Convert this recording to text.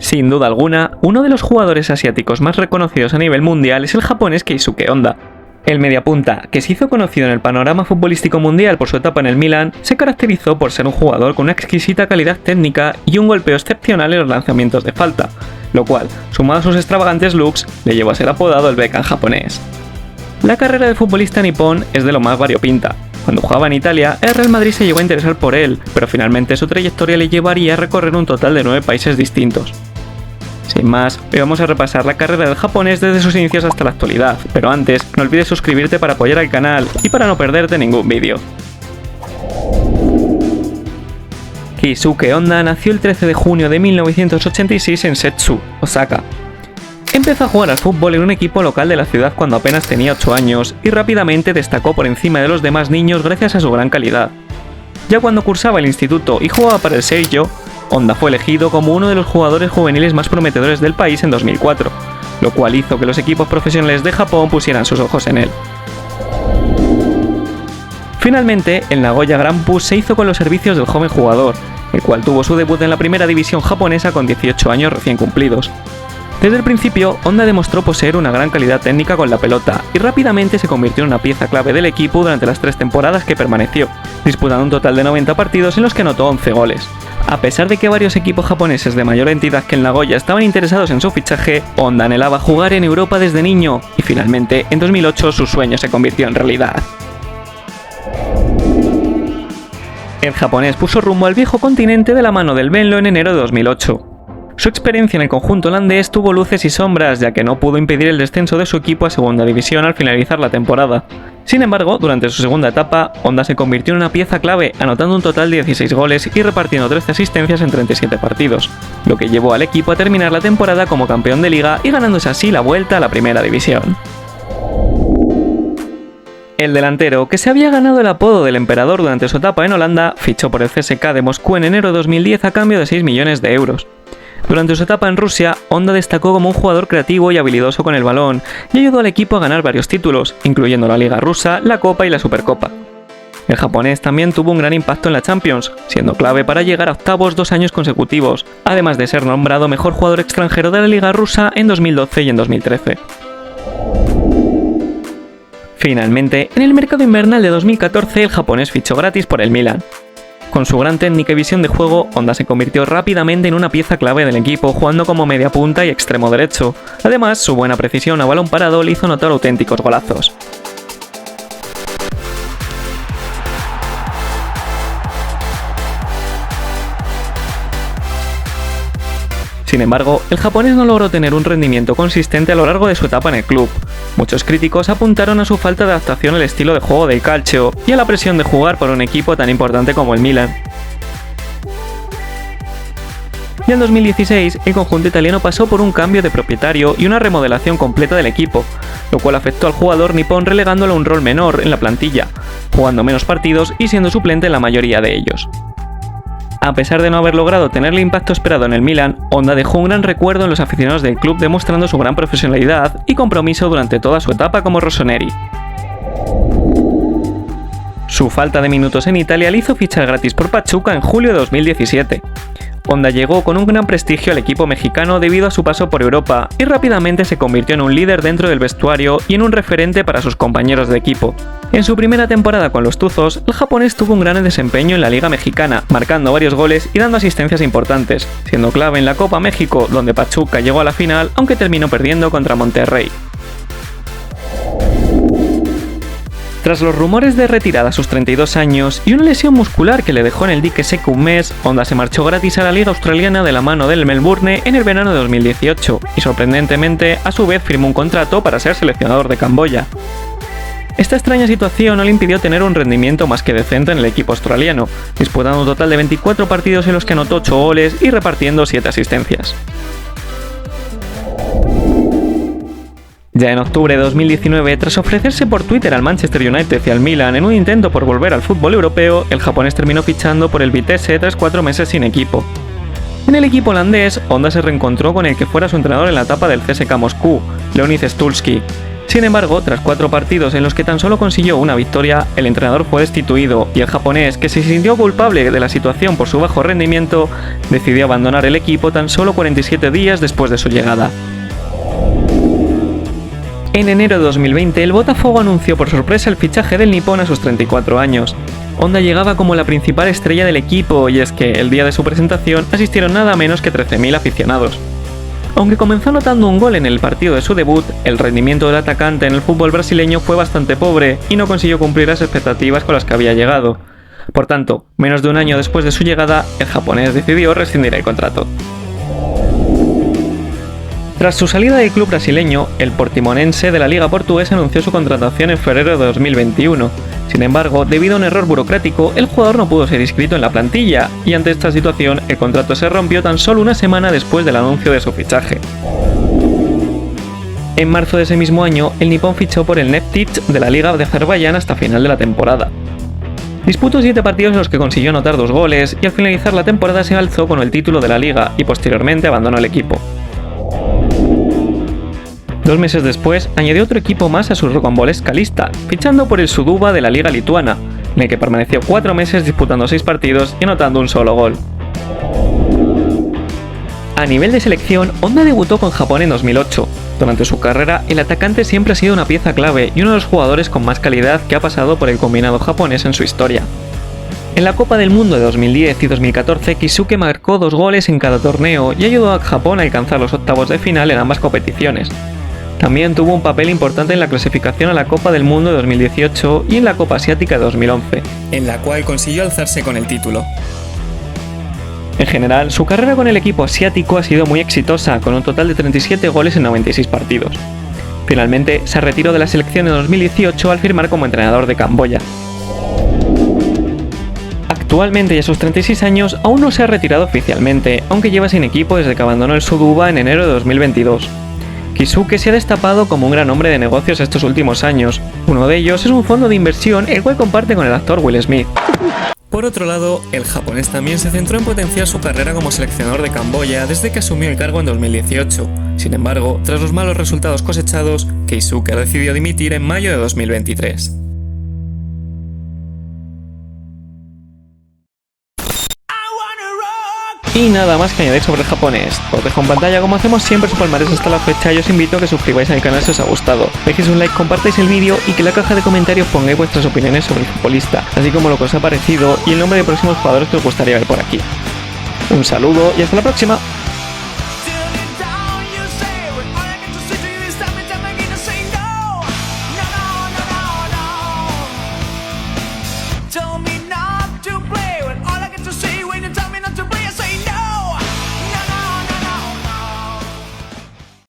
Sin duda alguna, uno de los jugadores asiáticos más reconocidos a nivel mundial es el japonés Keisuke Honda. El mediapunta, que se hizo conocido en el panorama futbolístico mundial por su etapa en el Milan, se caracterizó por ser un jugador con una exquisita calidad técnica y un golpeo excepcional en los lanzamientos de falta, lo cual, sumado a sus extravagantes looks, le llevó a ser apodado el Beckham japonés. La carrera del futbolista nipón es de lo más variopinta. Cuando jugaba en Italia, el Real Madrid se llegó a interesar por él, pero finalmente su trayectoria le llevaría a recorrer un total de 9 países distintos. Sin más, hoy vamos a repasar la carrera del japonés desde sus inicios hasta la actualidad, pero antes, no olvides suscribirte para apoyar al canal y para no perderte ningún vídeo. Keisuke Honda nació el 13 de junio de 1986 en Setsu, Osaka. Empezó a jugar al fútbol en un equipo local de la ciudad cuando apenas tenía 8 años y rápidamente destacó por encima de los demás niños gracias a su gran calidad. Ya cuando cursaba el instituto y jugaba para el Seijo, Honda fue elegido como uno de los jugadores juveniles más prometedores del país en 2004, lo cual hizo que los equipos profesionales de Japón pusieran sus ojos en él. Finalmente, el Nagoya Grampus se hizo con los servicios del joven jugador, el cual tuvo su debut en la primera división japonesa con 18 años recién cumplidos. Desde el principio, Honda demostró poseer una gran calidad técnica con la pelota y rápidamente se convirtió en una pieza clave del equipo durante las 3 temporadas que permaneció, disputando un total de 90 partidos en los que anotó 11 goles. A pesar de que varios equipos japoneses de mayor entidad que el Nagoya estaban interesados en su fichaje, Honda anhelaba jugar en Europa desde niño y finalmente, en 2008, su sueño se convirtió en realidad. El japonés puso rumbo al viejo continente de la mano del Venlo en enero de 2008. Su experiencia en el conjunto holandés tuvo luces y sombras, ya que no pudo impedir el descenso de su equipo a segunda división al finalizar la temporada. Sin embargo, durante su segunda etapa, Honda se convirtió en una pieza clave, anotando un total de 16 goles y repartiendo 13 asistencias en 37 partidos, lo que llevó al equipo a terminar la temporada como campeón de liga y ganándose así la vuelta a la primera división. El delantero, que se había ganado el apodo del emperador durante su etapa en Holanda, fichó por el CSKA de Moscú en enero de 2010 a cambio de 6 millones de euros. Durante su etapa en Rusia, Honda destacó como un jugador creativo y habilidoso con el balón y ayudó al equipo a ganar varios títulos, incluyendo la Liga Rusa, la Copa y la Supercopa. El japonés también tuvo un gran impacto en la Champions, siendo clave para llegar a octavos 2 años consecutivos, además de ser nombrado mejor jugador extranjero de la Liga Rusa en 2012 y en 2013. Finalmente, en el mercado invernal de 2014, el japonés fichó gratis por el Milan. Con su gran técnica y visión de juego, Honda se convirtió rápidamente en una pieza clave del equipo, jugando como media punta y extremo derecho. Además, su buena precisión a balón parado le hizo anotar auténticos golazos. Sin embargo, el japonés no logró tener un rendimiento consistente a lo largo de su etapa en el club. Muchos críticos apuntaron a su falta de adaptación al estilo de juego del calcio y a la presión de jugar por un equipo tan importante como el Milan. Y en 2016, el conjunto italiano pasó por un cambio de propietario y una remodelación completa del equipo, lo cual afectó al jugador nipón relegándolo a un rol menor en la plantilla, jugando menos partidos y siendo suplente en la mayoría de ellos. A pesar de no haber logrado tener el impacto esperado en el Milan, Honda dejó un gran recuerdo en los aficionados del club demostrando su gran profesionalidad y compromiso durante toda su etapa como rossoneri. Su falta de minutos en Italia le hizo fichar gratis por Pachuca en julio de 2017. Honda llegó con un gran prestigio al equipo mexicano debido a su paso por Europa y rápidamente se convirtió en un líder dentro del vestuario y en un referente para sus compañeros de equipo. En su primera temporada con los Tuzos, el japonés tuvo un gran desempeño en la Liga Mexicana, marcando varios goles y dando asistencias importantes, siendo clave en la Copa México, donde Pachuca llegó a la final, aunque terminó perdiendo contra Monterrey. Tras los rumores de retirada a sus 32 años y una lesión muscular que le dejó en el dique seco un mes, Honda se marchó gratis a la Liga Australiana de la mano del Melbourne en el verano de 2018 y sorprendentemente a su vez firmó un contrato para ser seleccionador de Camboya. Esta extraña situación no le impidió tener un rendimiento más que decente en el equipo australiano, disputando un total de 24 partidos en los que anotó 8 goles y repartiendo 7 asistencias. Ya en octubre de 2019, tras ofrecerse por Twitter al Manchester United y al Milan en un intento por volver al fútbol europeo, el japonés terminó fichando por el Vitesse tras 4 meses sin equipo. En el equipo holandés, Honda se reencontró con el que fuera su entrenador en la etapa del CSKA Moscú, Leonid Stulski. Sin embargo, tras 4 partidos en los que tan solo consiguió una victoria, el entrenador fue destituido y el japonés, que se sintió culpable de la situación por su bajo rendimiento, decidió abandonar el equipo tan solo 47 días después de su llegada. En enero de 2020, el Botafogo anunció por sorpresa el fichaje del nipón a sus 34 años. Honda llegaba como la principal estrella del equipo y es que el día de su presentación asistieron nada menos que 13.000 aficionados. Aunque comenzó anotando un gol en el partido de su debut, el rendimiento del atacante en el fútbol brasileño fue bastante pobre y no consiguió cumplir las expectativas con las que había llegado. Por tanto, menos de un año después de su llegada, el japonés decidió rescindir el contrato. Tras su salida del club brasileño, el Portimonense de la Liga Portuguesa anunció su contratación en febrero de 2021. Sin embargo, debido a un error burocrático, el jugador no pudo ser inscrito en la plantilla, y ante esta situación, el contrato se rompió tan solo una semana después del anuncio de su fichaje. En marzo de ese mismo año, el nipón fichó por el Neftic de la Liga de Azerbaiyán hasta final de la temporada. Disputó 7 partidos en los que consiguió anotar 2 goles, y al finalizar la temporada se alzó con el título de la Liga y posteriormente abandonó el equipo. 2 meses después, añadió otro equipo más a su rocambolesca lista, fichando por el Sūduva de la Liga Lituana, en el que permaneció 4 meses disputando 6 partidos y anotando un solo gol. A nivel de selección, Honda debutó con Japón en 2008. Durante su carrera, el atacante siempre ha sido una pieza clave y uno de los jugadores con más calidad que ha pasado por el combinado japonés en su historia. En la Copa del Mundo de 2010 y 2014, Keisuke marcó 2 goles en cada torneo y ayudó a Japón a alcanzar los octavos de final en ambas competiciones. También tuvo un papel importante en la clasificación a la Copa del Mundo de 2018 y en la Copa Asiática de 2011, en la cual consiguió alzarse con el título. En general, su carrera con el equipo asiático ha sido muy exitosa, con un total de 37 goles en 96 partidos. Finalmente, se retiró de la selección en 2018 al firmar como entrenador de Camboya. Actualmente y a sus 36 años aún no se ha retirado oficialmente, aunque lleva sin equipo desde que abandonó el Sūduva en enero de 2022. Keisuke se ha destapado como un gran hombre de negocios estos últimos años. Uno de ellos es un fondo de inversión el cual comparte con el actor Will Smith. Por otro lado, el japonés también se centró en potenciar su carrera como seleccionador de Camboya desde que asumió el cargo en 2018. Sin embargo, tras los malos resultados cosechados, Keisuke decidió dimitir en mayo de 2023. Y nada más que añadir sobre el japonés. Os dejo en pantalla como hacemos siempre su palmarés hasta la fecha y os invito a que suscribáis al canal si os ha gustado. Dejéis un like, compartáis el vídeo y que en la caja de comentarios pongáis vuestras opiniones sobre el futbolista, así como lo que os ha parecido y el nombre de próximos jugadores que os gustaría ver por aquí. Un saludo y hasta la próxima.